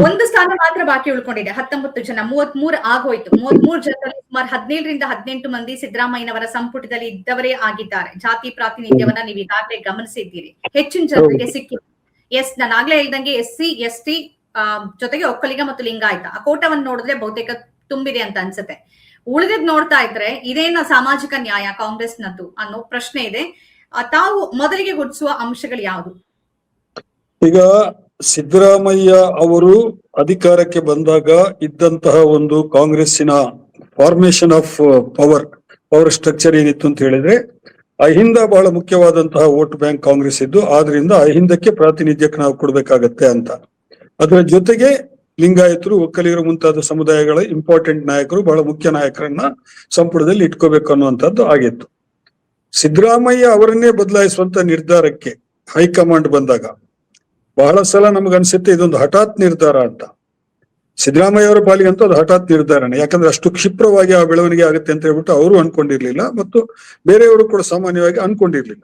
ಒಂದು ಸ್ಥಾನ ಮಾತ್ರ ಬಾಕಿ ಉಳ್ಕೊಂಡಿದೆ. 19 ಜನ, 33 ಆಗೋಯ್ತು. 33 ಜನರಲ್ಲಿ ಸುಮಾರು 17ರಿಂದ 18 ಮಂದಿ ಸಿದ್ದರಾಮಯ್ಯನವರ ಸಂಪುಟದಲ್ಲಿ ಇದ್ದವರೇ ಆಗಿದ್ದಾರೆ. ಜಾತಿ ಪ್ರಾತಿನಿಧ್ಯವನ್ನ ನೀವು ಈಗಾಗಲೇ ಗಮನಿಸಿದ್ದೀರಿ. ಹೆಚ್ಚಿನ ಜನರಿಗೆ ಸಿಕ್ಕಿದೆ. ನಾನು ಆಗ್ಲೇ ಹೇಳ್ದಂಗೆ SC ST ಜೊತೆಗೆ ಒಕ್ಕಲಿಗ ಮತ್ತು ಲಿಂಗಾಯತ ಆ ಕೋಟವನ್ನು ನೋಡಿದ್ರೆ ಬಹುತೇಕ ತುಂಬಿದೆ ಅಂತ ಅನ್ಸುತ್ತೆ. ಉಳಿದಿದ್ ನೋಡ್ತಾ ಇದ್ರೆ ಇದೇನ ಸಾಮಾಜಿಕ ನ್ಯಾಯ ಕಾಂಗ್ರೆಸ್ನದ್ದು ಅನ್ನೋ ಪ್ರಶ್ನೆ ಇದೆ. ತಾವು ಮೊದಲಿಗೆ ಗುರುತಿಸುವ ಅಂಶಗಳು ಯಾವುದು? ಈಗ ಸಿದ್ದರಾಮಯ್ಯ ಅವರು ಅಧಿಕಾರಕ್ಕೆ ಬಂದಾಗ ಇದ್ದಂತಹ ಒಂದು ಕಾಂಗ್ರೆಸ್ಸಿನ ಫಾರ್ಮೇಶನ್ ಆಫ್ ಪವರ್ ಸ್ಟ್ರಕ್ಚರ್ ಏನಿತ್ತು ಅಂತ ಹೇಳಿದ್ರೆ, ಅಹಿಂದ ಬಹಳ ಮುಖ್ಯವಾದಂತಹ ವೋಟ್ ಬ್ಯಾಂಕ್ ಕಾಂಗ್ರೆಸ್ ಇದ್ದು, ಆದ್ರಿಂದ ಅಹಿಂದಕ್ಕೆ ಪ್ರಾತಿನಿಧ್ಯಕ್ಕೆ ನಾವು ಕೊಡ್ಬೇಕಾಗತ್ತೆ ಅಂತ. ಅದರ ಜೊತೆಗೆ ಲಿಂಗಾಯತರು, ಒಕ್ಕಲಿಗರು ಮುಂತಾದ ಸಮುದಾಯಗಳ ಇಂಪಾರ್ಟೆಂಟ್ ನಾಯಕರು, ಬಹಳ ಮುಖ್ಯ ನಾಯಕರನ್ನ ಸಂಪುಟದಲ್ಲಿ ಇಟ್ಕೋಬೇಕು ಅನ್ನುವಂಥದ್ದು ಆಗಿತ್ತು. ಸಿದ್ದರಾಮಯ್ಯ ಅವರನ್ನೇ ಬದಲಾಯಿಸುವಂತ ನಿರ್ಧಾರಕ್ಕೆ ಹೈಕಮಾಂಡ್ ಬಂದಾಗ ಬಹಳ ಸಲ ನಮಗನ್ಸುತ್ತೆ ಇದೊಂದು ಹಠಾತ್ ನಿರ್ಧಾರ ಅಂತ. ಸಿದ್ದರಾಮಯ್ಯ ಅವರ ಪಾಲಿಗಂತೂ ಅದು ಹಠಾತ್ ನಿರ್ಧಾರನೇ. ಯಾಕಂದ್ರೆ ಅಷ್ಟು ಕ್ಷಿಪ್ರವಾಗಿ ಆ ಬೆಳವಣಿಗೆ ಆಗುತ್ತೆ ಅಂತ ಹೇಳ್ಬಿಟ್ಟು ಅವರು ಅನ್ಕೊಂಡಿರ್ಲಿಲ್ಲ, ಮತ್ತು ಬೇರೆಯವರು ಕೂಡ ಸಾಮಾನ್ಯವಾಗಿ ಅನ್ಕೊಂಡಿರ್ಲಿಲ್ಲ.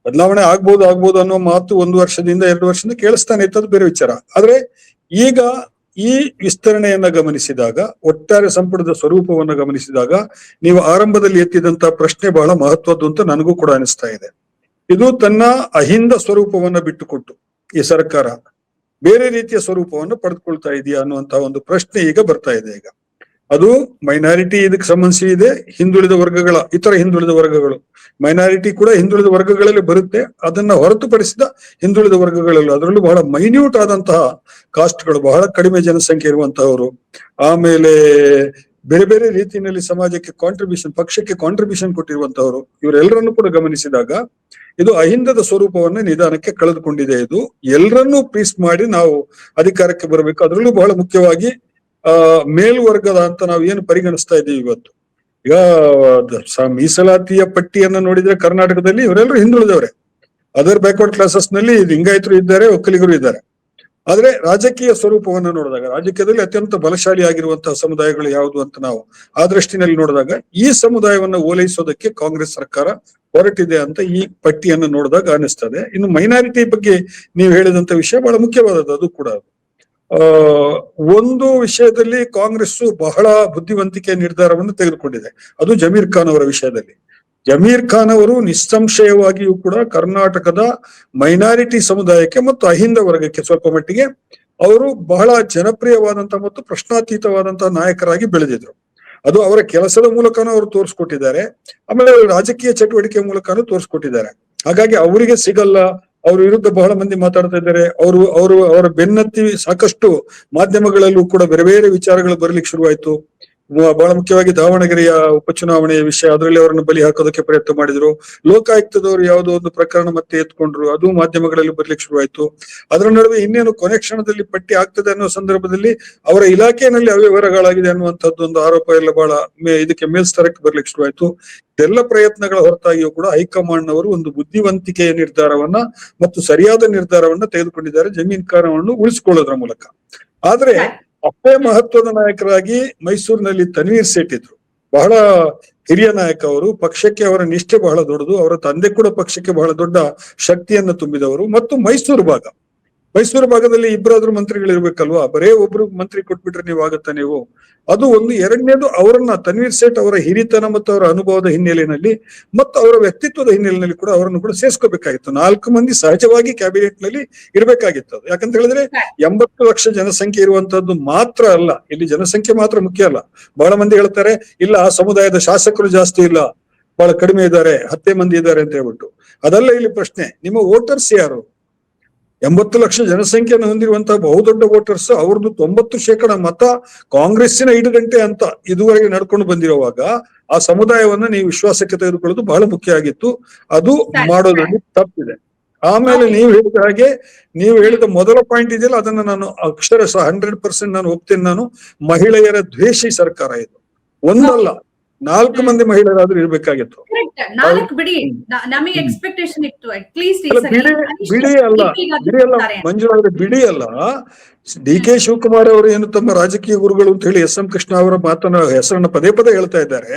ಬದಲಾವಣೆ ಆಗ್ಬೋದು ಅನ್ನೋ ಮಾತು 1 ವರ್ಷದಿಂದ 2 ವರ್ಷದಿಂದ ಕೇಳಿಸ್ತಾನೆ ಇತ್ತದು ಬೇರೆ ವಿಚಾರ. ಆದ್ರೆ ಈಗ ಈ ವಿಸ್ತರಣೆಯನ್ನ ಗಮನಿಸಿದಾಗ, ಒಟ್ಟಾರೆ ಸಂಪುಟದ ಸ್ವರೂಪವನ್ನ ಗಮನಿಸಿದಾಗ, ನೀವು ಆರಂಭದಲ್ಲಿ ಎತ್ತಿದಂತ ಪ್ರಶ್ನೆ ಬಹಳ ಮಹತ್ವದ್ದು ಅಂತ ನನಗೂ ಕೂಡ ಅನಿಸ್ತಾ ಇದೆ. ಇದು ತನ್ನ ಅಹಿಂದ ಸ್ವರೂಪವನ್ನ ಬಿಟ್ಟುಕೊಟ್ಟು ಈ ಸರ್ಕಾರ ಬೇರೆ ರೀತಿಯ ಸ್ವರೂಪವನ್ನು ಪಡೆದುಕೊಳ್ತಾ ಇದೆಯಾ ಅನ್ನುವಂತಹ ಒಂದು ಪ್ರಶ್ನೆ ಈಗ ಬರ್ತಾ ಇದೆ. ಈಗ ಅದು ಮೈನಾರಿಟಿ ಇದಕ್ಕೆ ಸಂಬಂಧಿಸಿ ಇದೆ, ಇತರ ಹಿಂದುಳಿದ ವರ್ಗಗಳು, ಮೈನಾರಿಟಿ ಕೂಡ ಹಿಂದುಳಿದ ವರ್ಗಗಳಲ್ಲಿ ಬರುತ್ತೆ. ಅದನ್ನ ಹೊರತುಪಡಿಸಿದ ಹಿಂದುಳಿದ ವರ್ಗಗಳಲ್ಲೂ, ಅದರಲ್ಲೂ ಬಹಳ ಮೈನ್ಯೂಟ್ ಆದಂತಹ ಕಾಸ್ಟ್ಗಳು, ಬಹಳ ಕಡಿಮೆ ಜನಸಂಖ್ಯೆ ಇರುವಂತಹವರು, ಆಮೇಲೆ ಬೇರೆ ಬೇರೆ ರೀತಿಯಲ್ಲಿ ಸಮಾಜಕ್ಕೆ ಪಕ್ಷಕ್ಕೆ ಕಾಂಟ್ರಿಬ್ಯೂಷನ್ ಕೊಟ್ಟಿರುವಂತಹವರು, ಇವರೆಲ್ಲರನ್ನು ಕೂಡ ಗಮನಿಸಿದಾಗ ಇದು ಅಹಿಂದದ ಸ್ವರೂಪವನ್ನ ನಿಧಾನಕ್ಕೆ ಕಳೆದುಕೊಂಡಿದೆ. ಇದು ಎಲ್ಲರನ್ನೂ ಪೀಸ್ ಮಾಡಿ ನಾವು ಅಧಿಕಾರಕ್ಕೆ ಬರಬೇಕು. ಅದರಲ್ಲೂ ಬಹಳ ಮುಖ್ಯವಾಗಿ ಮೇಲ್ವರ್ಗದ ಅಂತ ನಾವು ಏನು ಪರಿಗಣಿಸ್ತಾ ಇದ್ದೀವಿ ಇವತ್ತು. ಈಗ ಮೀಸಲಾತಿಯ ಪಟ್ಟಿಯನ್ನ ನೋಡಿದ್ರೆ ಕರ್ನಾಟಕದಲ್ಲಿ ಇವರೆಲ್ಲರೂ ಹಿಂದುಳಿದವರೇ. ಅದರ್ ಬ್ಯಾಕ್ವರ್ಡ್ ಕ್ಲಾಸಸ್ ನಲ್ಲಿ ಲಿಂಗಾಯತರು ಇದ್ದಾರೆ, ಒಕ್ಕಲಿಗರು ಇದ್ದಾರೆ. ಆದ್ರೆ ರಾಜಕೀಯ ಸ್ವರೂಪವನ್ನು ನೋಡಿದಾಗ, ರಾಜಕೀಯದಲ್ಲಿ ಅತ್ಯಂತ ಬಲಶಾಲಿ ಆಗಿರುವಂತಹ ಸಮುದಾಯಗಳು ಯಾವುದು ಅಂತ ನಾವು ಆ ದೃಷ್ಟಿನಲ್ಲಿ ನೋಡಿದಾಗ, ಈ ಸಮುದಾಯವನ್ನ ಓಲೈಸೋದಕ್ಕೆ ಕಾಂಗ್ರೆಸ್ ಸರ್ಕಾರ ಹೊರಟಿದೆ ಅಂತ ಈ ಪಟ್ಟಿಯನ್ನು ನೋಡಿದಾಗ ಅನಿಸ್ತದೆ. ಇನ್ನು ಮೈನಾರಿಟಿ ಬಗ್ಗೆ ನೀವು ಹೇಳಿದಂತ ವಿಷಯ ಬಹಳ ಮುಖ್ಯವಾದದ್ದು. ಅದು ಕೂಡ ಒಂದು ವಿಷಯದಲ್ಲಿ ಕಾಂಗ್ರೆಸ್ ಬಹಳ ಬುದ್ಧಿವಂತಿಕೆ ನಿರ್ಧಾರವನ್ನು ತೆಗೆದುಕೊಂಡಿದೆ. ಅದು ಜಮೀರ್ ಖಾನ್ ಅವರ ವಿಷಯದಲ್ಲಿ. ಜಮೀರ್ ಖಾನ್ ಅವರು ನಿಸ್ಸಂಶಯವಾಗಿಯೂ ಕೂಡ ಕರ್ನಾಟಕದ ಮೈನಾರಿಟಿ ಸಮುದಾಯಕ್ಕೆ ಮತ್ತು ಅಹಿಂದ ವರ್ಗಕ್ಕೆ ಸ್ವಲ್ಪ ಮಟ್ಟಿಗೆ ಅವರು ಬಹಳ ಜನಪ್ರಿಯವಾದಂತಹ ಮತ್ತು ಪ್ರಶ್ನಾತೀತವಾದಂತಹ ನಾಯಕರಾಗಿ ಬೆಳೆದಿದ್ರು. ಅದು ಅವರ ಕೆಲಸದ ಮೂಲಕನೂ ಅವರು ತೋರಿಸ್ಕೊಟ್ಟಿದ್ದಾರೆ, ಆಮೇಲೆ ರಾಜಕೀಯ ಚಟುವಟಿಕೆ ಮೂಲಕನೂ ತೋರಿಸ್ಕೊಟ್ಟಿದ್ದಾರೆ. ಹಾಗಾಗಿ ಅವರಿಗೆ ಸಿಗಲ್ಲ, ಅವ್ರ ವಿರುದ್ಧ ಬಹಳ ಮಂದಿ ಮಾತಾಡ್ತಾ ಇದ್ದಾರೆ. ಅವರ ಬೆನ್ನತ್ತಿ ಸಾಕಷ್ಟು ಮಾಧ್ಯಮಗಳಲ್ಲೂ ಕೂಡ ಬೇರೆ ಬೇರೆ ವಿಚಾರಗಳು ಬರ್ಲಿಕ್ಕೆ ಶುರುವಾಯ್ತು. ಬಹಳ ಮುಖ್ಯವಾಗಿ ದಾವಣಗೆರೆಯ ಉಪಚುನಾವಣೆಯ ವಿಷಯ, ಅದರಲ್ಲಿ ಅವರನ್ನು ಬಲಿ ಹಾಕೋದಕ್ಕೆ ಪ್ರಯತ್ನ ಮಾಡಿದ್ರು. ಲೋಕಾಯುಕ್ತದವರು ಯಾವುದೋ ಒಂದು ಪ್ರಕರಣ ಮತ್ತೆ ಎತ್ಕೊಂಡ್ರು, ಅದು ಮಾಧ್ಯಮಗಳಲ್ಲಿ ಬರ್ಲಿಕ್ಕೆ ಶುರುವಾಯ್ತು. ಅದರ ನಡುವೆ ಇನ್ನೇನು ಕೊನೆ ಕ್ಷಣದಲ್ಲಿ ಪಟ್ಟಿ ಆಗ್ತದೆ ಅನ್ನೋ ಸಂದರ್ಭದಲ್ಲಿ ಅವರ ಇಲಾಖೆಯಲ್ಲಿ ಅವ್ಯವಹಾರಗಳಾಗಿದೆ ಅನ್ನುವಂಥದ್ದು ಒಂದು ಆರೋಪ ಎಲ್ಲ ಬಹಳ ಇದಕ್ಕೆ ಮೇಲ್ಸ್ತರಕ್ಕೆ ಬರ್ಲಿಕ್ಕೆ ಶುರುವಾಯ್ತು. ಇದೆಲ್ಲ ಪ್ರಯತ್ನಗಳ ಹೊರತಾಗಿಯೂ ಕೂಡ ಹೈಕಮಾಂಡ್ ನವರು ಒಂದು ಬುದ್ಧಿವಂತಿಕೆಯ ನಿರ್ಧಾರವನ್ನ ಮತ್ತು ಸರಿಯಾದ ನಿರ್ಧಾರವನ್ನ ತೆಗೆದುಕೊಂಡಿದ್ದಾರೆ ಜಮೀರ್ ಖಾನ್ ಅವರನ್ನು ಉಳಿಸಿಕೊಳ್ಳೋದ್ರ ಮೂಲಕ. ಆದ್ರೆ ಅಪ್ಪೇ ಮಹತ್ವದ ನಾಯಕರಾಗಿ ಮೈಸೂರಿನಲ್ಲಿ ತನ್ವೀರ್ ಸೇಠ್ ಇದ್ರು. ಬಹಳ ಹಿರಿಯ ನಾಯಕ ಅವರು. ಪಕ್ಷಕ್ಕೆ ಅವರ ನಿಷ್ಠೆ ಬಹಳ ದೊಡ್ಡದು. ಅವರ ತಂದೆ ಕೂಡ ಪಕ್ಷಕ್ಕೆ ಬಹಳ ದೊಡ್ಡ ಶಕ್ತಿಯನ್ನು ತುಂಬಿದವರು. ಮತ್ತು ಮೈಸೂರು ಭಾಗದಲ್ಲಿ ಇಬ್ಬರಾದ್ರೂ ಮಂತ್ರಿಗಳು ಇರ್ಬೇಕಲ್ವಾ? ಬರೇ ಒಬ್ರು ಮಂತ್ರಿ ಕೊಟ್ಬಿಟ್ರೆ ನೀವು ಆಗತ್ತ ನೀವು? ಅದು ಒಂದು. ಎರಡನೇದು, ಅವರನ್ನ ತನ್ವೀರ್ ಸೇಠ್ ಅವರ ಹಿರಿತನ ಮತ್ತು ಅವರ ಅನುಭವದ ಹಿನ್ನೆಲೆಯಲ್ಲಿ ಮತ್ತು ಅವರ ವ್ಯಕ್ತಿತ್ವದ ಹಿನ್ನೆಲೆಯಲ್ಲಿ ಕೂಡ ಅವರನ್ನು ಕೂಡ ಸೇರ್ಸ್ಕೋಬೇಕಾಗಿತ್ತು. 4 ಮಂದಿ ಸಹಜವಾಗಿ ಕ್ಯಾಬಿನೆಟ್ ನಲ್ಲಿ ಇರ್ಬೇಕಾಗಿತ್ತು. ಅದು ಯಾಕಂತ ಹೇಳಿದ್ರೆ 80 ಲಕ್ಷ ಜನಸಂಖ್ಯೆ ಇರುವಂತದ್ದು ಮಾತ್ರ ಅಲ್ಲ, ಇಲ್ಲಿ ಜನಸಂಖ್ಯೆ ಮಾತ್ರ ಮುಖ್ಯ ಅಲ್ಲ. ಬಹಳ ಮಂದಿ ಹೇಳ್ತಾರೆ ಇಲ್ಲ ಆ ಸಮುದಾಯದ ಶಾಸಕರು ಜಾಸ್ತಿ ಇಲ್ಲ, ಬಹಳ ಕಡಿಮೆ ಇದ್ದಾರೆ, 10 ಮಂದಿ ಇದ್ದಾರೆ ಅಂತ ಹೇಳ್ಬಿಟ್ಟು. ಅದಲ್ಲ ಇಲ್ಲಿ ಪ್ರಶ್ನೆ. ನಿಮ್ಮ ವೋಟರ್ಸ್ ಯಾರು? 80 ಲಕ್ಷ ಜನಸಂಖ್ಯೆಯನ್ನು ಹೊಂದಿರುವಂತಹ ಬಹುದೊಡ್ಡ ವೋಟರ್ಸ್, ಅವ್ರದ್ದು 90% ಮತ ಕಾಂಗ್ರೆಸ್ಸಿನ ಇಡುಗಂಟೆ ಅಂತ ಇದುವರೆಗೆ ನಡ್ಕೊಂಡು ಬಂದಿರುವಾಗ ಆ ಸಮುದಾಯವನ್ನ ನೀವು ವಿಶ್ವಾಸಕ್ಕೆ ತೆಗೆದುಕೊಳ್ಳೋದು ಬಹಳ ಮುಖ್ಯ ಆಗಿತ್ತು. ಅದು ಮಾಡೋದ್ರಲ್ಲಿ ತಪ್ಪಿದೆ. ಆಮೇಲೆ ನೀವು ಹೇಳಿದ ಮೊದಲ ಪಾಯಿಂಟ್ ಇದೆಯಲ್ಲ, ಅದನ್ನ ನಾನು ಅಕ್ಷರಶಃ 100% ನಾನು ಒಪ್ತೇನೆ. ನಾನು ಮಹಿಳೆಯರ ದ್ವೇಷಿ ಸರ್ಕಾರ ಇದು. ಒಂದಲ್ಲ, 4 ಮಂದಿ ಮಹಿಳೆಯರಾದ್ರೂ ಇರ್ಬೇಕಾಗಿತ್ತು. ಬಿಡಿ ಅಲ್ಲ ಮಂಜುಳಾದ್ರೆ, ಬಿಡಿ ಅಲ್ಲ. DK ಶಿವಕುಮಾರ್ ಅವರು ಏನು ತಮ್ಮ ರಾಜಕೀಯ ಗುರುಗಳು ಅಂತ ಹೇಳಿ SM ಕೃಷ್ಣ ಅವರ ಹೆಸರನ್ನ ಪದೇ ಹೇಳ್ತಾ ಇದ್ದಾರೆ.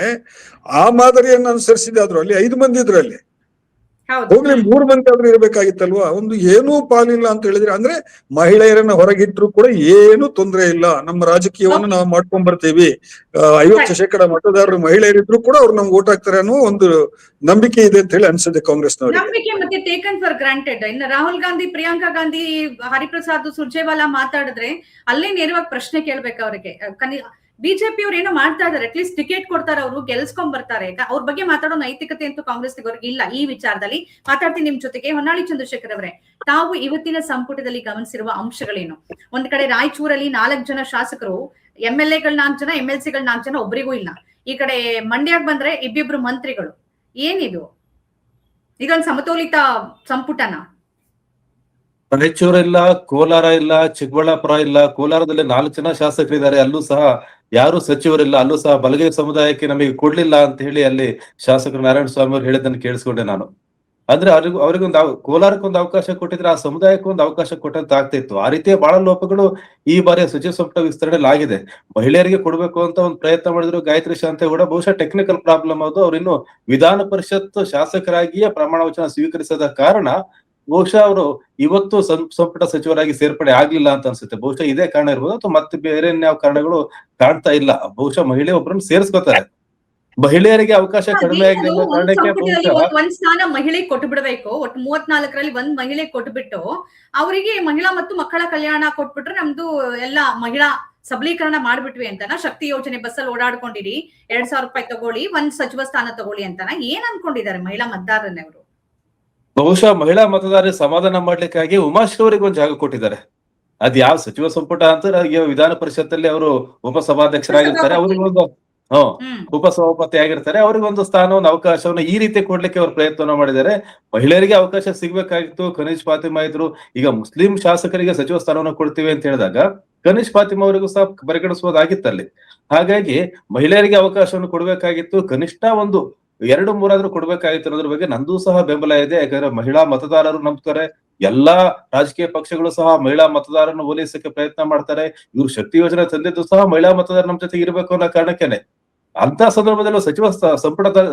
ಆ ಮಾದರಿಯನ್ನು ಅನುಸರಿಸಿದೆ. ಆದ್ರೂ ಅಲ್ಲಿ 5 ಮಂದಿ ಇದ್ರು ಅಲ್ಲಿ. ಹೋಗ್ಲಿ 3 ಮಂದಿ ಆದ್ರೂ ಇರ್ಬೇಕಾಗಿತ್ತಲ್ವಾ? ಒಂದು ಏನೂ ಪಾಲಿಲ್ಲ ಅಂತ ಹೇಳಿದ್ರೆ, ಅಂದ್ರೆ ಮಹಿಳೆಯರನ್ನ ಹೊರಗಿಟ್ರು ಕೂಡ ಏನು ತೊಂದರೆ ಇಲ್ಲ, ನಮ್ಮ ರಾಜಕೀಯವನ್ನು ನಾವು ಮಾಡ್ಕೊಂಡ್ ಬರ್ತೀವಿ, 50% ಮತದಾರರು ಮಹಿಳೆಯರಿದ್ರು ಕೂಡ ಅವ್ರು ನಮ್ಗೆ ಓಟ್ ಹಾಕ್ತಾರೆ ಅನ್ನೋ ಒಂದು ನಂಬಿಕೆ ಇದೆ ಅಂತ ಹೇಳಿ ಅನ್ಸುತ್ತೆ ಕಾಂಗ್ರೆಸ್ನವರಿಗೆ. ನಂಬಿಕೆ ಮತ್ತೆ ಟೇಕನ್ ಫಾರ್ ಗ್ರಾಂಟೆಡ್. ಇನ್ನು ರಾಹುಲ್ ಗಾಂಧಿ, ಪ್ರಿಯಾಂಕಾ ಗಾಂಧಿ, ಹರಿಪ್ರಸಾದ್, ಸುರ್ಜೇವಾಲಾ ಮಾತಾಡಿದ್ರೆ ಅಲ್ಲೇ ನೇರವಾಗಿ ಪ್ರಶ್ನೆ ಕೇಳ್ಬೇಕು ಅವ್ರಿಗೆ. ಬಿಜೆಪಿ ಅವ್ರು ಏನೋ ಮಾಡ್ತಾ ಇದಾರೆ, ಅಟ್ಲೀಸ್ಟ್ ಟಿಕೆಟ್ ಕೊಡ್ತಾರೆ, ಅವರು ಗೆಲ್ಸ್ಕೊಂಡ್ ಬರ್ತಾರೆ. ಅವ್ರ ಬಗ್ಗೆ ಮಾತಾಡೋ ನೈತಿಕತೆ ಅಂತೂ ಕಾಂಗ್ರೆಸ್ ಇಲ್ಲ. ಈ ವಿಚಾರದಲ್ಲಿ ಮಾತಾಡ್ತೀನಿ ನಿಮ್ ಜೊತೆಗೆ. ಹೊನ್ನಾಳಿ ಚಂದ್ರಶೇಖರ್ ಅವರೇ, ತಾವು ಇವತ್ತಿನ ಸಂಪುಟದಲ್ಲಿ ಗಮನಿಸಿರುವ ಅಂಶಗಳೇನು? ಒಂದ್ ಕಡೆ ರಾಯಚೂರಲ್ಲಿ 4 ಜನ ಶಾಸಕರು, MLA ಗಳು 4 ಜನ, MLC ಗಳು 4 ಜನ, ಒಬ್ರಿಗೂ ಇಲ್ಲ. ಈ ಕಡೆ ಮಂಡ್ಯಕ್ಕೆ ಬಂದ್ರೆ ಇಬ್ಬಿಬ್ರು ಮಂತ್ರಿಗಳು. ಏನಿದು? ಇದೊಂದು ಸಮತೋಲಿತ ಸಂಪುಟನ? ರಾಯಚೂರು ಇಲ್ಲ, ಕೋಲಾರ ಇಲ್ಲ, ಚಿಕ್ಕಬಳ್ಳಾಪುರ ಇಲ್ಲ. ಕೋಲಾರದಲ್ಲಿ 4 ಜನ ಶಾಸಕರಿದ್ದಾರೆ, ಅಲ್ಲೂ ಸಹ ಯಾರು ಸಚಿವರಿಲ್ಲ. ಅಲ್ಲೂ ಸಹ ಬಲಗೈ ಸಮುದಾಯಕ್ಕೆ ನಮಗೆ ಕೊಡ್ಲಿಲ್ಲ ಅಂತ ಹೇಳಿ ಅಲ್ಲಿ ಶಾಸಕರು ನಾರಾಯಣ ಸ್ವಾಮಿ ಅವರು ಹೇಳಿದ್ದನ್ನು ಕೇಳಿಸ್ಕೊಂಡೆ ನಾನು. ಅಂದ್ರೆ ಅವ್ರಿಗೊಂದು ಕೋಲಾರಕ್ಕೊಂದು ಅವಕಾಶ ಕೊಟ್ಟಿದ್ರೆ ಆ ಸಮುದಾಯಕ್ಕೆ ಒಂದು ಅವಕಾಶ ಕೊಟ್ಟಂತ ಆಗ್ತಿತ್ತು. ಆ ರೀತಿಯ ಬಹಳ ಲೋಪಗಳು ಈ ಬಾರಿಯ ಸಚಿವ ಸಂಪುಟ ವಿಸ್ತರಣೆಯಲ್ಲಿ ಆಗಿದೆ. ಮಹಿಳೆಯರಿಗೆ ಕೊಡ್ಬೇಕು ಅಂತ ಒಂದು ಪ್ರಯತ್ನ ಮಾಡಿದ್ರು ಗಾಯತ್ರಿ ಶಾಂತೇಗೌಡ. ಬಹುಶಃ ಟೆಕ್ನಿಕಲ್ ಪ್ರಾಬ್ಲಮ್ ಅದು. ಅವ್ರಿನ್ನು ವಿಧಾನ ಪರಿಷತ್ ಶಾಸಕರಾಗಿಯೇ ಪ್ರಮಾಣ ವಚನ ಸ್ವೀಕರಿಸದ ಕಾರಣ ಬಹುಶಃ ಅವರು ಇವತ್ತು ಸಂಪುಟ ಸಚಿವರಾಗಿ ಸೇರ್ಪಡೆ ಆಗ್ಲಿಲ್ಲ ಅಂತ ಅನ್ಸುತ್ತೆ. ಬಹುಶಃ ಇದೇ ಕಾರಣ ಇರ್ಬೋದು, ಅಥವಾ ಮತ್ತೆ ಬೇರೆ ಯಾವ ಕಾರಣಗಳು ಕಾಣ್ತಾ ಇಲ್ಲ. ಬಹುಶಃ ಮಹಿಳೆ ಒಬ್ಬರನ್ನು ಸೇರಿಸ್ಕೋತಾರೆ. ಮಹಿಳೆಯರಿಗೆ ಅವಕಾಶ ಕಡಿಮೆ ಆಗಿದೆ ಅನ್ನೋ ಕಾರಣಕ್ಕೆ ಬಹುಶಃ ಒಂದ್ ಸ್ಥಾನ ಮಹಿಳೆ ಕೊಟ್ಟು ಬಿಡಬೇಕು. ಒಟ್ಟು 34ರಲ್ಲಿ 1 ಮಹಿಳೆ ಕೊಟ್ಬಿಟ್ಟು ಅವರಿಗೆ ಮಹಿಳಾ ಮತ್ತು ಮಕ್ಕಳ ಕಲ್ಯಾಣ ಕೊಟ್ಬಿಟ್ರೆ ನಮ್ದು ಎಲ್ಲಾ ಮಹಿಳಾ ಸಬಲೀಕರಣ ಮಾಡ್ಬಿಟ್ವಿ ಅಂತನ. ಶಕ್ತಿ ಯೋಜನೆ ಬಸ್ಸಲ್ಲಿ ಓಡಾಡ್ಕೊಂಡಿರಿ, 2,000 ರೂಪಾಯಿ ತಗೊಳ್ಳಿ, 1 ಸಚಿವ ಸ್ಥಾನ ತಗೊಳ್ಳಿ ಅಂತನ ಏನ್ ಅನ್ಕೊಂಡಿದ್ದಾರೆ ಮಹಿಳಾ ಮತದಾರರನ್ನ ಅವರು? ಬಹುಶಃ ಮಹಿಳಾ ಮತದಾರರಿಗೆ ಸಮಾಧಾನ ಮಾಡ್ಲಿಕ್ಕಾಗಿ ಉಮಾಶ್ರೀ ಅವರಿಗೆ ಒಂದು ಜಾಗ ಕೊಟ್ಟಿದ್ದಾರೆ. ಅದ್ ಯಾವ ಸಚಿವ ಸಂಪುಟ ಅಂತ ವಿಧಾನ ಪರಿಷತ್ತಲ್ಲಿ ಅವರು ಉಪಸಭಾಧ್ಯಕ್ಷರಾಗಿರ್ತಾರೆ. ಅವ್ರಿಗೊಂದು ಉಪಸಭಾಪತಿ ಆಗಿರ್ತಾರೆ. ಅವ್ರಿಗೊಂದು ಸ್ಥಾನವನ್ನು ಅವಕಾಶವನ್ನು ಈ ರೀತಿ ಕೊಡ್ಲಿಕ್ಕೆ ಅವರು ಪ್ರಯತ್ನ ಮಾಡಿದ್ದಾರೆ. ಮಹಿಳೆಯರಿಗೆ ಅವಕಾಶ ಸಿಗ್ಬೇಕಾಗಿತ್ತು. ಕನೀಶ್ ಫಾತಿಮಾ ಇದ್ರು. ಈಗ ಮುಸ್ಲಿಂ ಶಾಸಕರಿಗೆ ಸಚಿವ ಸ್ಥಾನವನ್ನು ಕೊಡ್ತೀವಿ ಅಂತ ಹೇಳಿದಾಗ ಕನೀಶ್ ಫಾತಿಮಾ ಅವರಿಗೂ ಸಹ ಪರಿಗಣಿಸಬಹುದಾಗಿತ್ತಲ್ಲಿ. ಹಾಗಾಗಿ ಮಹಿಳೆಯರಿಗೆ ಅವಕಾಶವನ್ನು ಕೊಡ್ಬೇಕಾಗಿತ್ತು. ಕನಿಷ್ಠ ಒಂದು 2-3 ಆದ್ರೂ ಕೊಡ್ಬೇಕಾಗಿತ್ತು ಅನ್ನೋದ್ರ ಬಗ್ಗೆ ನಂದು ಸಹ ಬೆಂಬಲ ಇದೆ. ಯಾಕಂದ್ರೆ ಮಹಿಳಾ ಮತದಾರರು ನಂಬ್ತಾರೆ. ಎಲ್ಲಾ ರಾಜಕೀಯ ಪಕ್ಷಗಳು ಸಹ ಮಹಿಳಾ ಮತದಾರರನ್ನು ಓಲೈಸಕ್ಕೆ ಪ್ರಯತ್ನ ಮಾಡ್ತಾರೆ. ಇವ್ರು ಶಕ್ತಿ ಯೋಜನೆ ತಂದಿದ್ದು ಸಹ ಮಹಿಳಾ ಮತದಾರ ನಮ್ ಜೊತೆ ಇರಬೇಕು ಅನ್ನೋ ಕಾರಣಕ್ಕೇನೆ. ಅಂತ ಸಂದರ್ಭದಲ್ಲಿ ಸಚಿವ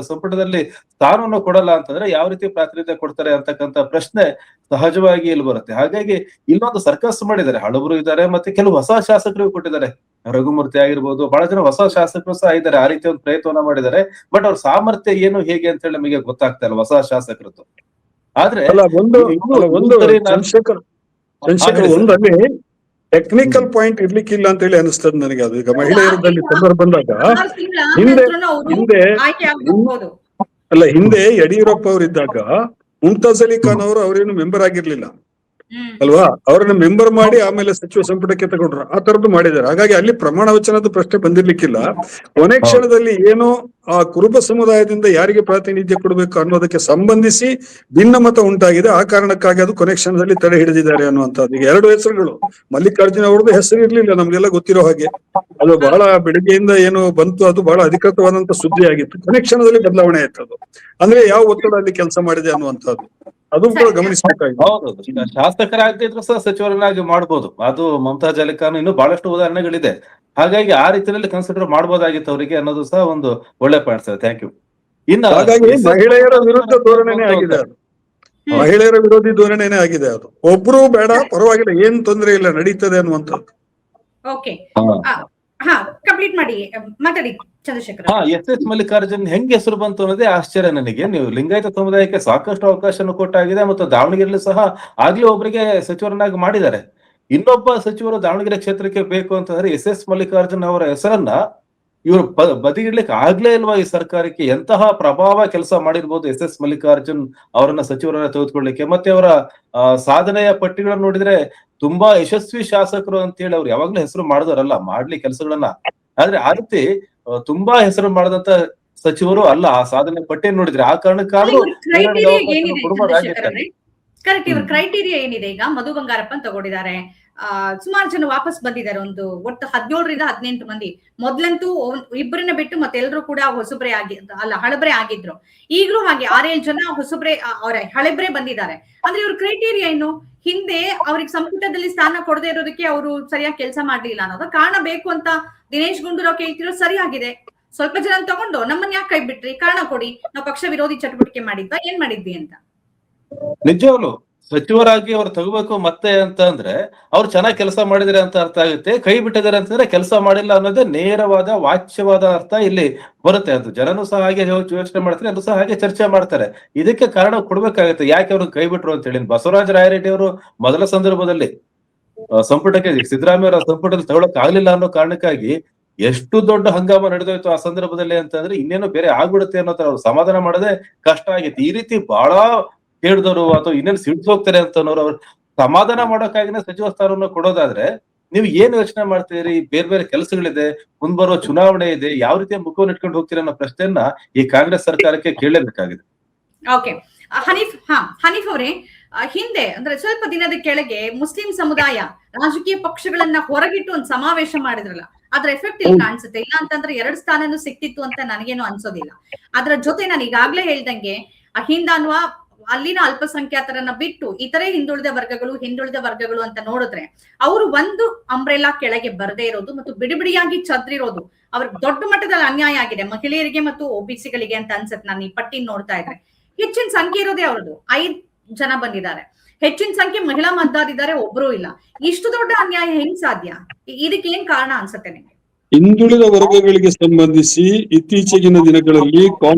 ಸಂಪುಟದಲ್ಲಿ ಸ್ಥಾನವನ್ನು ಕೊಡಲ್ಲ ಅಂತಂದ್ರೆ ಯಾವ ರೀತಿ ಪ್ರಾತಿನಿಧ್ಯ ಕೊಡ್ತಾರೆ ಅಂತಕ್ಕಂತ ಪ್ರಶ್ನೆ ಸಹಜವಾಗಿ ಇಲ್ಲಿ ಬರುತ್ತೆ. ಹಾಗಾಗಿ ಇಲ್ಲೊಂದು ಸರ್ಕಸ್ ಮಾಡಿದ್ದಾರೆ. ಹಳಬರು ಇದ್ದಾರೆ, ಮತ್ತೆ ಕೆಲವು ಹೊಸ ಶಾಸಕರಿಗೂ ಕೊಟ್ಟಿದ್ದಾರೆ. ರಘುಮೂರ್ತಿ ಆಗಿರ್ಬೋದು, ಬಹಳ ಜನ ಹೊಸ ಶಾಸಕರು ಸಹ ಇದ್ದಾರೆ. ಆ ರೀತಿ ಒಂದು ಪ್ರಯತ್ನವನ್ನ ಮಾಡಿದ್ದಾರೆ. ಬಟ್ ಅವ್ರ ಸಾಮರ್ಥ್ಯ ಏನು ಹೇಗೆ ಅಂತ ಹೇಳಿ ನಮಗೆ ಗೊತ್ತಾಗ್ತಾ ಇಲ್ಲ ಹೊಸ ಶಾಸಕರದ್ದು. ಆದ್ರೆ ಚಂದ್ರಶೇಖರ್ ಒಂದಲ್ಲಿ ಟೆಕ್ನಿಕಲ್ ಪಾಯಿಂಟ್ ಇರ್ಲಿಕ್ಕಿಲ್ಲ ಅಂತ ಹೇಳಿ ಅನಿಸ್ತದೆ ನನಗೆ. ಅದು ಈಗ ಮಹಿಳೆಯರಲ್ಲಿ ತೊಂದರೆ ಬಂದಾಗ ಹಿಂದೆ ಯಡಿಯೂರಪ್ಪ ಅವರಿದ್ದಾಗ ಮುಮ್ತಾಜ್ ಅಲಿ ಖಾನ್ ಅವರು ಅವರೇನು ಮೆಂಬರ್ ಆಗಿರ್ಲಿಲ್ಲ ಅಲ್ವಾ? ಅವರನ್ನ ಮೆಂಬರ್ ಮಾಡಿ ಆಮೇಲೆ ಸಚಿವ ಸಂಪುಟಕ್ಕೆ ತಗೊಂಡ್ರು. ಆ ತರದ್ದು ಮಾಡಿದ್ದಾರೆ. ಹಾಗಾಗಿ ಅಲ್ಲಿ ಪ್ರಮಾಣ ವಚನದ ಪ್ರಶ್ನೆ ಬಂದಿರ್ಲಿಕ್ಕಿಲ್ಲ. ಕೊನೆ ಕ್ಷಣದಲ್ಲಿ ಏನೋ ಆ ಕುರುಬ ಸಮುದಾಯದಿಂದ ಯಾರಿಗೆ ಪ್ರಾತಿನಿಧ್ಯ ಕೊಡಬೇಕು ಅನ್ನೋದಕ್ಕೆ ಸಂಬಂಧಿಸಿ ಭಿನ್ನಮತ ಉಂಟಾಗಿದೆ. ಆ ಕಾರಣಕ್ಕಾಗಿ ಅದು ಕೊನೆ ಕ್ಷಣದಲ್ಲಿ ತಡೆ ಹಿಡಿದಿದ್ದಾರೆ ಅನ್ನುವಂಥದ್ದು. ಈಗ 2 ಹೆಸರುಗಳು, ಮಲ್ಲಿಕಾರ್ಜುನ ಅವ್ರದ್ದು ಹೆಸರು ಇರ್ಲಿಲ್ಲ ನಮ್ಗೆಲ್ಲ ಗೊತ್ತಿರೋ ಹಾಗೆ. ಅದು ಬಹಳ ಬೆಳಿಗ್ಗೆಯಿಂದ ಏನು ಬಂತು, ಅದು ಬಹಳ ಅಧಿಕೃತವಾದಂತ ಸುದ್ದಿ ಆಗಿತ್ತು. ಕೊನೆ ಕ್ಷಣದಲ್ಲಿ ಬದಲಾವಣೆ ಆಯ್ತು. ಅದು ಅಂದ್ರೆ ಯಾವ ಒತ್ತಡ ಅಲ್ಲಿ ಕೆಲಸ ಮಾಡಿದೆ ಅನ್ನುವಂಥದ್ದು ಅದು ಕೂಡ ಗಮನಿಸಬೇಕಾಗಿದೆ. ಹೌದು, ಶಾಸಕರಾಗದಿದ್ರು ಸಹ ಸಚಿವರನ್ನಾಗಿ ಮಾಡ್ಬೋದು. ಅದು ಮುಮ್ತಾಜ್ ಅಲಿ ಖಾನ್ ಇನ್ನು ಬಹಳಷ್ಟು ಉದಾಹರಣೆಗಳಿದೆ. ಹಾಗಾಗಿ ಆ ರೀತಿಯಲ್ಲಿ ಕನ್ಸಿಡರ್ ಮಾಡಬಹುದಾಗಿತ್ತು ಅವರಿಗೆ ಅನ್ನೋದು ಸಹ ಒಂದು ಒಳ್ಳೆ ಪಾಯಿಂಟ್ ಸರ್. Thank you. ಇನ್ನು ಹಾಗಾಗಿ ಮಹಿಳೆಯರ ವಿರುದ್ಧ ಧೋರಣೆನೇ ಆಗಿದೆ ಅದು. ಮಹಿಳೆಯರ ವಿರೋಧಿ ಧೋರಣೆನೇ ಆಗಿದೆ ಅದು. ಒಬ್ರು ಬೇಡ, ಪರವಾಗಿಲ್ಲ, ಏನ್ ತೊಂದರೆ ಇಲ್ಲ, ನಡೀತದೆ ಅನ್ನುವಂಥದ್ದು. ಕಂಪ್ಲೀಟ್ ಮಾಡಿ ಮಾತಾಡಿ ಚಂದ್ರಶೇಖರ್. ಎಸ್ ಮಲ್ಲಿಕಾರ್ಜುನ್ ಹೆಂಗ್ ಹೆಸರು ಬಂತು ಅನ್ನೋದೇ ಆಶ್ಚರ್ಯ ನನಗೆ. ನೀವು ಲಿಂಗಾಯತ ಸಮುದಾಯಕ್ಕೆ ಸಾಕಷ್ಟು ಅವಕಾಶವನ್ನು ಕೊಟ್ಟಾಗಿದೆ, ಮತ್ತು ದಾವಣಗೆರೆಯಲ್ಲಿ ಸಹ ಆಗ್ಲೇ ಒಬ್ಬರಿಗೆ ಸಚಿವರನ್ನಾಗಿ ಮಾಡಿದ್ದಾರೆ. ಇನ್ನೊಬ್ಬ ಸಚಿವರು ದಾವಣಗೆರೆ ಕ್ಷೇತ್ರಕ್ಕೆ ಬೇಕು ಅಂತಂದ್ರೆ ಎಸ್ ಮಲ್ಲಿಕಾರ್ಜುನ್ ಅವರ ಹೆಸರನ್ನ ಇವರು ಬದಿಗಿಡ್ಲಿಕ್ಕೆ ಆಗ್ಲೇ ಇಲ್ವಾ ಈ ಸರ್ಕಾರಕ್ಕೆ? ಎಂತಹ ಪ್ರಭಾವ ಕೆಲಸ ಮಾಡಿರ್ಬೋದು ಎಸ್ ಮಲ್ಲಿಕಾರ್ಜುನ್ ಅವರನ್ನ ಸಚಿವರನ್ನ ತೆಗೆದುಕೊಳ್ಳಿಕ್ಕೆ. ಮತ್ತೆ ಅವರ ಸಾಧನೆಯ ಪಟ್ಟಿಗಳನ್ನು ನೋಡಿದ್ರೆ ತುಂಬಾ ಯಶಸ್ವಿ ಶಾಸಕರು ಅಂತ ಹೇಳಿ ಅವ್ರು ಯಾವಾಗ್ಲೂ ಹೆಸರು ಮಾಡಿದವರಲ್ಲ, ಮಾಡ್ಲಿ ಕೆಲಸಗಳನ್ನ. ಆದ್ರೆ ಆ ರೀತಿ ತುಂಬಾ ಹೆಸರು ಮಾಡದಂತ ಸಚಿವರು ಅಲ್ಲ. ಆ ಸಾಧನೆ ಪಟ್ಟಿಯನ್ನು ನೋಡಿದ್ರೆ ಆ ಕಾರಣಕ್ಕಾದ್ರೂ ಕರೆಕ್ಟ್. ಇವ್ರ ಕ್ರೈಟೀರಿಯಾ ಏನಿದೆ? ಈಗ ಮಧು ಬಂಗಾರಪ್ಪನ್ ತಗೊಂಡಿದ್ದಾರೆ, ಸುಮಾರು ಜನ ವಾಪಸ್ ಬಂದಿದ್ದಾರೆ. ಒಟ್ಟು 17ರಿಂದ 18 ಮಂದಿ. ಮೊದ್ಲಂತೂ ಇಬ್ಬರನ್ನ ಬಿಟ್ಟು ಮತ್ತೆಲ್ಲರೂ ಕೂಡ ಹೊಸಬ್ರೆ ಹಳಬ್ರೆ ಆಗಿದ್ರು. ಈಗಲೂ ಹಾಗೆ 6-7 ಜನ ಹೊಸಬ್ರೆ ಹಳಬ್ರೆ ಬಂದಿದ್ದಾರೆ. ಅಂದ್ರೆ ಇವ್ರ ಕ್ರೈಟೀರಿಯಾ ಏನು? ಹಿಂದೆ ಅವ್ರಿಗೆ ಸಂಪುಟದಲ್ಲಿ ಸ್ಥಾನ ಕೊಡದೇ ಇರೋದಕ್ಕೆ ಅವರು ಸರಿಯಾಗಿ ಕೆಲಸ ಮಾಡ್ಲಿಲ್ಲ ಅನ್ನೋದು ಕಾರಣ ಬೇಕು ಅಂತ ದಿನೇಶ್ ಗುಂಡೂರಾವ್ ಕೇಳ್ತಿರೋ ಸರಿಯಾಗಿದೆ. ಸ್ವಲ್ಪ ಜನ ತಗೊಂಡು ನಮ್ಮನ್ನ ಯಾಕೆ ಕೈ ಬಿಟ್ರಿ, ಕಾರಣ ಕೊಡಿ, ನಾವು ಪಕ್ಷ ವಿರೋಧಿ ಚಟುವಟಿಕೆ ಮಾಡಿದ್ವಾ, ಏನ್ ಮಾಡಿದ್ವಿ ಅಂತ. ನಿಜವಾಗ್ಲು ಸಚಿವರಾಗಿ ಅವ್ರು ತಗೋಬೇಕು ಮತ್ತೆ ಅಂತ ಅಂದ್ರೆ ಅವ್ರು ಚೆನ್ನಾಗಿ ಕೆಲಸ ಮಾಡಿದಾರೆ ಅಂತ ಅರ್ಥ ಆಗುತ್ತೆ, ಕೈ ಬಿಟ್ಟಿದ್ದಾರೆ ಅಂತಂದ್ರೆ ಕೆಲಸ ಮಾಡಿಲ್ಲ ಅನ್ನೋದೇ ನೇರವಾದ ವಾಚ್ಯವಾದ ಅರ್ಥ ಇಲ್ಲಿ ಬರುತ್ತೆ ಅಂತ. ಜನನು ಸಹ ಹಾಗೆ ಯೋಚನೆ ಮಾಡ್ತಾರೆ, ಅದು ಸಹ ಹಾಗೆ ಚರ್ಚೆ ಮಾಡ್ತಾರೆ. ಇದಕ್ಕೆ ಕಾರಣ ಕೊಡ್ಬೇಕಾಗುತ್ತೆ ಯಾಕೆ ಅವ್ರು ಕೈ ಬಿಟ್ರು ಅಂತ ಹೇಳಿ. ಬಸವರಾಜ ರಾಯರೆಡ್ಡಿ ಅವರು ಮೊದಲ ಸಂದರ್ಭದಲ್ಲಿ ಸಂಪುಟಕ್ಕೆ ಸಿದ್ದರಾಮಯ್ಯ ಅವರ ಸಂಪುಟದಲ್ಲಿ ತಗೊಳಕ್ ಆಗ್ಲಿಲ್ಲ ಅನ್ನೋ ಕಾರಣಕ್ಕಾಗಿ ಎಷ್ಟು ದೊಡ್ಡ ಹಂಗಾಮ ನಡೆದೋಯ್ತು ಆ ಸಂದರ್ಭದಲ್ಲಿ ಅಂತಂದ್ರೆ ಇನ್ನೇನು ಬೇರೆ ಆಗ್ಬಿಡುತ್ತೆ ಅನ್ನೋ ತರ ಅವ್ರು ಸಮಾಧಾನ ಮಾಡೋದೇ ಕಷ್ಟ ಆಗಿತ್ತು. ಈ ರೀತಿ ಬಹಳ ಕೇಳಿದವರು ಅಥವಾ ಇನ್ನೇನು ಸಿಡ್ದು ಹೋಗ್ತಾರೆ ಅಂತ ಅನ್ನೋರು ಅವ್ರು ಸಮಾಧಾನ ಮಾಡೋಕ್ಕಾಗಿನೇ ಸಚಿವ ಸ್ಥಾನವನ್ನು ಕೊಡೋದಾದ್ರೆ ನೀವು ಏನ್ ಯೋಚನೆ ಮಾಡ್ತೀರಿ? ಬೇರೆ ಬೇರೆ ಕೆಲಸಗಳಿದೆ, ಮುಂಬರುವ ಚುನಾವಣೆ ಇದೆ, ಯಾವ ರೀತಿಯ ಮುಖವನ್ನು ಇಟ್ಕೊಂಡು ಹೋಗ್ತೀರಿ ಅನ್ನೋ ಪ್ರಶ್ನೆಯನ್ನ ಈ ಕಾಂಗ್ರೆಸ್ ಸರ್ಕಾರಕ್ಕೆ ಕೇಳಲೇಬೇಕಾಗಿದೆ. ಓಕೆ, ಹನೀಫ್ ಅವರೇ, ಹಿಂದೆ ಅಂದ್ರೆ ಸ್ವಲ್ಪ ದಿನದ ಕೆಳಗೆ ಮುಸ್ಲಿಂ ಸಮುದಾಯ ರಾಜಕೀಯ ಪಕ್ಷಗಳನ್ನ ಹೊರಗಿಟ್ಟು ಒಂದು ಸಮಾವೇಶ ಮಾಡಿದ್ರಲ್ಲ, ಅದ್ರ ಎಫೆಕ್ಟ್ ಇಲ್ಲಿ ಕಾಣಿಸುತ್ತೆ. ಇಲ್ಲ ಅಂತಂದ್ರೆ 2 ಸ್ಥಾನನೂ ಸಿಕ್ತಿತ್ತು ಅಂತ ನನಗೇನು ಅನ್ಸೋದಿಲ್ಲ. ಅದ್ರ ಜೊತೆ ನಾನು ಈಗಾಗ್ಲೇ ಹೇಳ್ದಂಗೆ ಅಹಿಂದ ಅನ್ನುವ ಅಲ್ಲಿನ ಅಲ್ಪಸಂಖ್ಯಾತರನ್ನ ಬಿಟ್ಟು ಇತರೆ ಹಿಂದುಳಿದ ವರ್ಗಗಳು ಅಂತ ನೋಡಿದ್ರೆ ಅವರು ಒಂದು ಅಂಬ್ರೆಲಾ ಕೆಳಗೆ ಬರದೇ ಇರೋದು ಮತ್ತು ಬಿಡಿಬಿಡಿಯಾಗಿ ಚದ್ರಿರೋದು ಅವ್ರಿಗೆ ದೊಡ್ಡ ಮಟ್ಟದಲ್ಲಿ ಅನ್ಯಾಯ ಆಗಿದೆ, ಮಹಿಳೆಯರಿಗೆ ಮತ್ತು OBCಗಳಿಗೆ ಅಂತ ಅನ್ಸತ್ತೆ. ನಾನು ಈ ಪಟ್ಟಿ ನೋಡ್ತಾ ಇದ್ರೆ ಹೆಚ್ಚಿನ ಸಂಖ್ಯೆ ಇರೋದೇ ಅವ್ರದ್ದು, 5 ಜನ ಬಂದಿದ್ದಾರೆ. ಹೆಚ್ಚಿನ ಸಂಖ್ಯೆ ಮಹಿಳಾ ಮತದಾರರಿದ್ದಾರೆ, ಒಬ್ರು ಇಲ್ಲ. ಇಷ್ಟು ದೊಡ್ಡ ಅನ್ಯಾಯ ಹೆಂಗ್ ಸಾಧ್ಯ? ಇದಕ್ಕೆ ಏನ್ ಕಾರಣ ಅನ್ಸುತ್ತೆ ನಿಮ್ಗೆ? ಹಿಂದುಳಿದ ವರ್ಗಗಳಿಗೆ ಸಂಬಂಧಿಸಿ ಇತ್ತೀಚೆಗಿನ ದಿನಗಳಲ್ಲಿ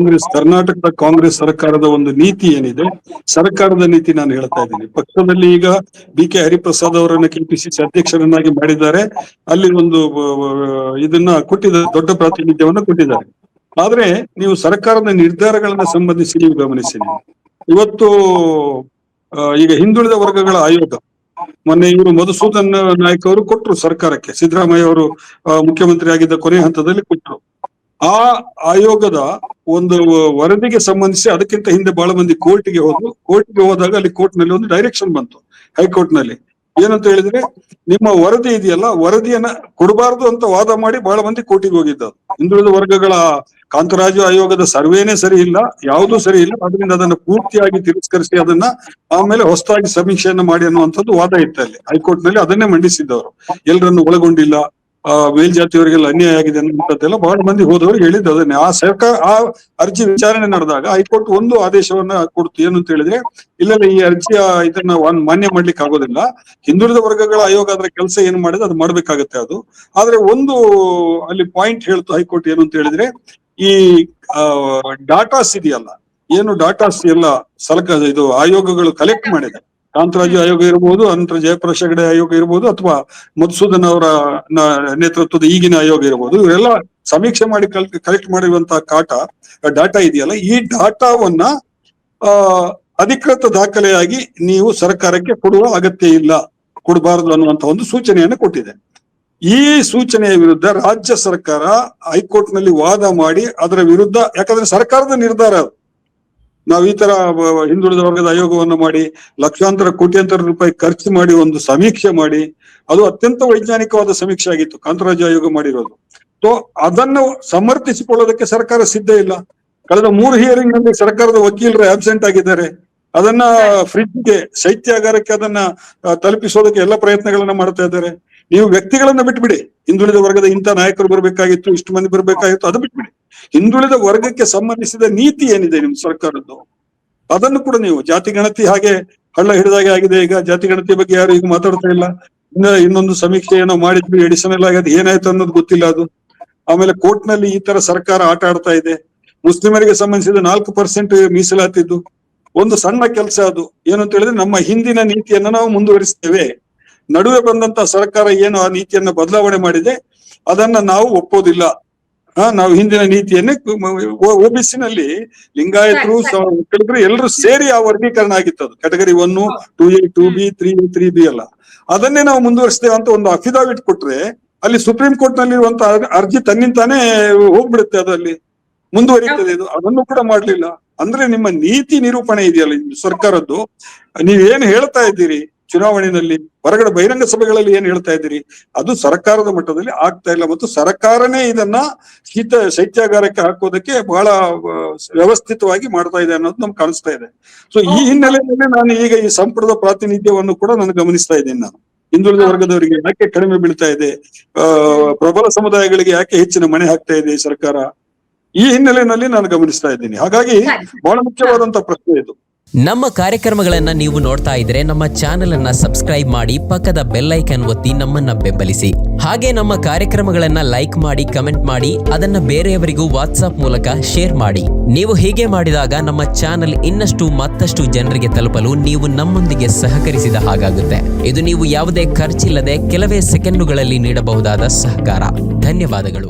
ಕರ್ನಾಟಕದ ಕಾಂಗ್ರೆಸ್ ಸರ್ಕಾರದ ಒಂದು ನೀತಿ ಏನಿದೆ, ಸರ್ಕಾರದ ನೀತಿ ನಾನು ಹೇಳ್ತಾ ಇದ್ದೀನಿ. ಪಕ್ಷದಲ್ಲಿ ಈಗ BK ಹರಿಪ್ರಸಾದ್ ಅವರನ್ನ KPCC ಅಧ್ಯಕ್ಷರನ್ನಾಗಿ ಮಾಡಿದ್ದಾರೆ. ಅಲ್ಲಿ ಒಂದು ಇದನ್ನ ಕೊಟ್ಟಿದ್ದಾರೆ, ದೊಡ್ಡ ಪ್ರಾತಿನಿಧ್ಯವನ್ನು ಕೊಟ್ಟಿದ್ದಾರೆ. ಆದ್ರೆ ನೀವು ಸರ್ಕಾರದ ನಿರ್ಧಾರಗಳನ್ನ ಸಂಬಂಧಿಸಿ ನೀವು ಗಮನಿಸಿ. ಇವತ್ತು ಈಗ ಹಿಂದುಳಿದ ವರ್ಗಗಳ ಆಯೋಗ ಮೊನ್ನೆ ಇವರು ಮಧುಸೂದನ್ ನಾಯ್ಕ ಅವರು ಕೊಟ್ಟರು ಸರ್ಕಾರಕ್ಕೆ, ಸಿದ್ದರಾಮಯ್ಯ ಅವರು ಮುಖ್ಯಮಂತ್ರಿ ಆಗಿದ್ದ ಕೊನೆ ಹಂತದಲ್ಲಿ ಕೊಟ್ಟರು. ಆ ಆಯೋಗದ ಒಂದು ವರದಿಗೆ ಸಂಬಂಧಿಸಿ ಅದಕ್ಕಿಂತ ಹಿಂದೆ ಬಹಳ ಮಂದಿ ಕೋರ್ಟ್ಗೆ ಹೋದಾಗ ಅಲ್ಲಿ ಕೋರ್ಟ್ ನಲ್ಲಿ ಒಂದು ಡೈರೆಕ್ಷನ್ ಬಂತು, ಹೈಕೋರ್ಟ್ ನಲ್ಲಿ. ಏನಂತ ಹೇಳಿದ್ರೆ, ನಿಮ್ಮ ವರದಿ ಇದೆಯಲ್ಲ, ವರದಿಯನ್ನ ಕೊಡಬಾರದು ಅಂತ ವಾದ ಮಾಡಿ ಬಹಳ ಮಂದಿ ಕೋರ್ಟಿಗೆ ಹೋಗಿದ್ದಾರೆ. ಹಿಂದುಳಿದ ವರ್ಗಗಳ ಕಾಂತರಾಜು ಆಯೋಗದ ಸರ್ವೇನೇ ಸರಿ ಇಲ್ಲ, ಯಾವುದೂ ಸರಿ ಇಲ್ಲ, ಅದರಿಂದ ಅದನ್ನ ಪೂರ್ತಿಯಾಗಿ ತಿರಸ್ಕರಿಸಿ ಅದನ್ನ ಆಮೇಲೆ ಹೊಸದಾಗಿ ಸಮೀಕ್ಷೆಯನ್ನ ಮಾಡಿ ಅನ್ನುವಂಥದ್ದು ವಾದ ಇತ್ತು ಅಲ್ಲಿ ಹೈಕೋರ್ಟ್ ನಲ್ಲಿ. ಅದನ್ನೇ ಮಂಡಿಸಿದ್ದವರು, ಎಲ್ಲರನ್ನು ಒಳಗೊಂಡಿಲ್ಲ, ಮೇಲ್ಜಾತಿಯವರಿಗೆಲ್ಲ ಅನ್ಯಾಯ ಆಗಿದೆ ಅನ್ನುವಂಥದ್ದೆಲ್ಲ ಬಹಳ ಮಂದಿ ಹೋದವರು ಹೇಳಿದ್ದು ಅದನ್ನೇ. ಆ ಅರ್ಜಿ ವಿಚಾರಣೆ ನಡೆದಾಗ ಹೈಕೋರ್ಟ್ ಒಂದು ಆದೇಶವನ್ನ ಕೊಡ್ತು, ಏನು ಅಂತ ಹೇಳಿದ್ರೆ, ಇಲ್ಲ ಈ ಅರ್ಜಿಯ ಇದನ್ನ ಮಾನ್ಯ ಮಾಡ್ಲಿಕ್ಕೆ ಆಗೋದಿಲ್ಲ, ಹಿಂದುಳಿದ ವರ್ಗಗಳ ಆಯೋಗ ಅದರ ಕೆಲಸ ಏನ್ ಮಾಡಿದ್ರೆ ಅದು ಮಾಡ್ಬೇಕಾಗತ್ತೆ ಅದು. ಆದ್ರೆ ಒಂದು ಅಲ್ಲಿ ಪಾಯಿಂಟ್ ಹೇಳ್ತು ಹೈಕೋರ್ಟ್, ಏನು ಅಂತ ಹೇಳಿದ್ರೆ, ಈ ಡಾಟಾಸ್ ಇದೆಯಲ್ಲ, ಏನು ಡಾಟಾಸ್ ಎಲ್ಲ ಇದು ಆಯೋಗಗಳು ಕಲೆಕ್ಟ್ ಮಾಡಿದೆ, ಕಾಂತರಾಜು ಆಯೋಗ ಇರ್ಬೋದು, ಅನಂತರ ಜಯಪ್ರಕಾಶ್ ಹೆಗಡೆ ಆಯೋಗ ಇರ್ಬೋದು, ಅಥವಾ ಮಧುಸೂದನ್ ಅವರ ನೇತೃತ್ವದ ಈಗಿನ ಆಯೋಗ ಇರ್ಬೋದು, ಇವರೆಲ್ಲ ಸಮೀಕ್ಷೆ ಮಾಡಿ ಕಲೆಕ್ಟ್ ಮಾಡಿರುವಂತಹ ಡಾಟಾ ಇದೆಯಲ್ಲ, ಈ ಡಾಟಾವನ್ನ ಅಧಿಕೃತ ದಾಖಲೆಯಾಗಿ ನೀವು ಸರ್ಕಾರಕ್ಕೆ ಕೊಡುವ ಅಗತ್ಯ ಇಲ್ಲ, ಕೊಡಬಾರದು ಅನ್ನುವಂತ ಒಂದು ಸೂಚನೆಯನ್ನು ಕೊಟ್ಟಿದೆ. ಈ ಸೂಚನೆಯ ವಿರುದ್ಧ ರಾಜ್ಯ ಸರ್ಕಾರ ಹೈಕೋರ್ಟ್ ನಲ್ಲಿ ವಾದ ಮಾಡಿ ಅದರ ವಿರುದ್ಧ, ಯಾಕಂದ್ರೆ ಸರ್ಕಾರದ ನಿರ್ಧಾರ ಅದು, ನಾವು ಈ ತರ ಹಿಂದುಳಿದ ವರ್ಗದ ಆಯೋಗವನ್ನು ಮಾಡಿ ಲಕ್ಷಾಂತರ ಕೋಟ್ಯಾಂತರ ರೂಪಾಯಿ ಖರ್ಚು ಮಾಡಿ ಒಂದು ಸಮೀಕ್ಷೆ ಮಾಡಿ, ಅದು ಅತ್ಯಂತ ವೈಜ್ಞಾನಿಕವಾದ ಸಮೀಕ್ಷೆ ಆಗಿತ್ತು ಕಾಂತರಾಜು ಆಯೋಗ ಮಾಡಿರೋದು. ಸೊ ಅದನ್ನು ಸಮರ್ಥಿಸಿಕೊಳ್ಳೋದಕ್ಕೆ ಸರ್ಕಾರ ಸಿದ್ಧ ಇಲ್ಲ. ಕಳೆದ 3 ಹಿಯರಿಂಗ್ ನಲ್ಲಿ ಸರ್ಕಾರದ ವಕೀಲರು ಆಬ್ಸೆಂಟ್ ಆಗಿದ್ದಾರೆ. ಅದನ್ನ ಫ್ರಿಡ್ಜ್ಗೆ, ಶೈತ್ಯಾಗಾರಕ್ಕೆ ಅದನ್ನ ತಲುಪಿಸೋದಕ್ಕೆ ಎಲ್ಲ ಪ್ರಯತ್ನಗಳನ್ನ ಮಾಡ್ತಾ ಇದ್ದಾರೆ. ನೀವು ವ್ಯಕ್ತಿಗಳನ್ನ ಬಿಟ್ಬಿಡಿ, ಹಿಂದುಳಿದ ವರ್ಗದ ಇಂಥ ನಾಯಕರು ಬರ್ಬೇಕಾಗಿತ್ತು, ಇಷ್ಟು ಮಂದಿ ಬರ್ಬೇಕಾಗಿತ್ತು, ಅದು ಬಿಟ್ಬಿಡಿ. ಹಿಂದುಳಿದ ವರ್ಗಕ್ಕೆ ಸಂಬಂಧಿಸಿದ ನೀತಿ ಏನಿದೆ ನಿಮ್ ಸರ್ಕಾರದ್ದು, ಅದನ್ನು ಕೂಡ ನೀವು, ಜಾತಿ ಗಣತಿ ಹಾಗೆ ಹಳ್ಳ ಹಿಡಿದಾಗೆ ಆಗಿದೆ. ಈಗ ಜಾತಿ ಗಣತಿ ಬಗ್ಗೆ ಯಾರು ಈಗ ಮಾತಾಡ್ತಾ ಇಲ್ಲ. ಇನ್ನೊಂದು ಸಮೀಕ್ಷೆ ಏನೋ ಮಾಡಿದ್ವಿ, ಎಡಿಷನಲ್ ಆಗಿ, ಅದು ಏನಾಯ್ತು ಅನ್ನೋದು ಗೊತ್ತಿಲ್ಲ ಅದು. ಆಮೇಲೆ ಕೋರ್ಟ್ ನಲ್ಲಿ ಈ ತರ ಸರ್ಕಾರ ಆಟ ಆಡ್ತಾ ಇದೆ. ಮುಸ್ಲಿಮರಿಗೆ ಸಂಬಂಧಿಸಿದ 4% ಮೀಸಲಾತಿದ್ದು ಒಂದು ಸಣ್ಣ ಕೆಲಸ ಅದು. ಏನು ಅಂತ ಹೇಳಿದ್ರೆ, ನಮ್ಮ ಹಿಂದಿನ ನೀತಿಯನ್ನ ನಾವು ಮುಂದುವರಿಸ್ತೇವೆ, ನಡುವೆ ಬಂದಂತ ಸರ್ಕಾರ ಏನು ಆ ನೀತಿಯನ್ನ ಬದಲಾವಣೆ ಮಾಡಿದೆ ಅದನ್ನ ನಾವು ಒಪ್ಪೋದಿಲ್ಲ. ನಾವು ಹಿಂದಿನ ನೀತಿಯನ್ನೇ, OBC ನಲ್ಲಿ ಲಿಂಗಾಯತರು ಒಕ್ಕಲಿಗರು ಎಲ್ಲರೂ ಸೇರಿ ಆ ವರ್ಗೀಕರಣ ಆಗಿತ್ತು. ಅದು category 1, 2A, 2B, 3A, 3B ಅಲ್ಲ, ಅದನ್ನೇ ನಾವು ಮುಂದುವರಿಸ್ತೇವೆ ಅಂತ ಒಂದು ಅಫಿಡಾವಿಟ್ ಕೊಟ್ರೆ ಅಲ್ಲಿ ಸುಪ್ರೀಂ ಕೋರ್ಟ್ ನಲ್ಲಿ ಇರುವಂತಹ ಅರ್ಜಿ ತನ್ನಿಂತಾನೇ ಹೋಗ್ಬಿಡುತ್ತೆ, ಅದಲ್ಲಿ ಮುಂದುವರಿತದೆ. ಇದು ಅದನ್ನು ಕೂಡ ಮಾಡ್ಲಿಲ್ಲ. ಅಂದ್ರೆ ನಿಮ್ಮ ನೀತಿ ನಿರೂಪಣೆ ಇದೆಯಲ್ಲ ಸರ್ಕಾರದ್ದು, ನೀವೇನು ಹೇಳ್ತಾ ಇದ್ದೀರಿ ಚುನಾವಣೆಯಲ್ಲಿ, ಹೊರಗಡೆ ಬಹಿರಂಗ ಸಭೆಗಳಲ್ಲಿ ಏನ್ ಹೇಳ್ತಾ ಇದ್ದೀರಿ, ಅದು ಸರ್ಕಾರದ ಮಟ್ಟದಲ್ಲಿ ಆಗ್ತಾ ಇಲ್ಲ. ಮತ್ತು ಸರ್ಕಾರನೇ ಇದನ್ನ ಶೈತ್ಯಾಗಾರಕ್ಕೆ ಹಾಕೋದಕ್ಕೆ ಬಹಳ ವ್ಯವಸ್ಥಿತವಾಗಿ ಮಾಡ್ತಾ ಇದೆ ಅನ್ನೋದು ನಮ್ಗೆ ಕಾಣಿಸ್ತಾ ಇದೆ. ಸೊ ಈ ಹಿನ್ನೆಲೆಯಲ್ಲಿ ನಾನು ಈಗ ಈ ಸಂಪುಟದ ಪ್ರಾತಿನಿಧ್ಯವನ್ನು ಕೂಡ ನಾನು ಗಮನಿಸ್ತಾ ಇದ್ದೀನಿ. ನಾನು ಹಿಂದುಳಿದ ವರ್ಗದವರಿಗೆ ಯಾಕೆ ಕಡಿಮೆ ಬೀಳ್ತಾ ಇದೆ, ಪ್ರಬಲ ಸಮುದಾಯಗಳಿಗೆ ಯಾಕೆ ಹೆಚ್ಚಿನ ಮಣೆ ಹಾಕ್ತಾ ಇದೆ ಸರ್ಕಾರ, ಈ ಹಿನ್ನೆಲೆಯಲ್ಲಿ ನಾನು ಗಮನಿಸ್ತಾ ಇದ್ದೀನಿ. ಹಾಗಾಗಿ ಬಹಳ ಮುಖ್ಯವಾದಂತ ಪ್ರಶ್ನೆ ಇದು. ನಮ್ಮ ಕಾರ್ಯಕ್ರಮಗಳನ್ನ ನೀವು ನೋಡ್ತಾ ಇದ್ರೆ ನಮ್ಮ ಚಾನೆಲ್ ಅನ್ನ ಸಬ್ಸ್ಕ್ರೈಬ್ ಮಾಡಿ, ಪಕ್ಕದ ಬೆಲ್ ಐಕನ್ ಒತ್ತಿ ನಮ್ಮನ್ನ ಬೆಂಬಲಿಸಿ. ಹಾಗೆ ನಮ್ಮ ಕಾರ್ಯಕ್ರಮಗಳನ್ನ ಲೈಕ್ ಮಾಡಿ, ಕಮೆಂಟ್ ಮಾಡಿ, ಅದನ್ನ ಬೇರೆಯವರಿಗೂ ವಾಟ್ಸ್ಆಪ್ ಮೂಲಕ ಶೇರ್ ಮಾಡಿ. ನೀವು ಹೀಗೆ ಮಾಡಿದಾಗ ನಮ್ಮ ಚಾನೆಲ್ ಇನ್ನಷ್ಟು ಮತ್ತಷ್ಟು ಜನರಿಗೆ ತಲುಪಲು ನೀವು ನಮ್ಮೊಂದಿಗೆ ಸಹಕರಿಸಿದ ಹಾಗಾಗುತ್ತೆ. ಇದು ನೀವು ಯಾವುದೇ ಖರ್ಚಿಲ್ಲದೆ ಕೆಲವೇ ಸೆಕೆಂಡುಗಳಲ್ಲಿ ನೀಡಬಹುದಾದ ಸಹಕಾರ. ಧನ್ಯವಾದಗಳು.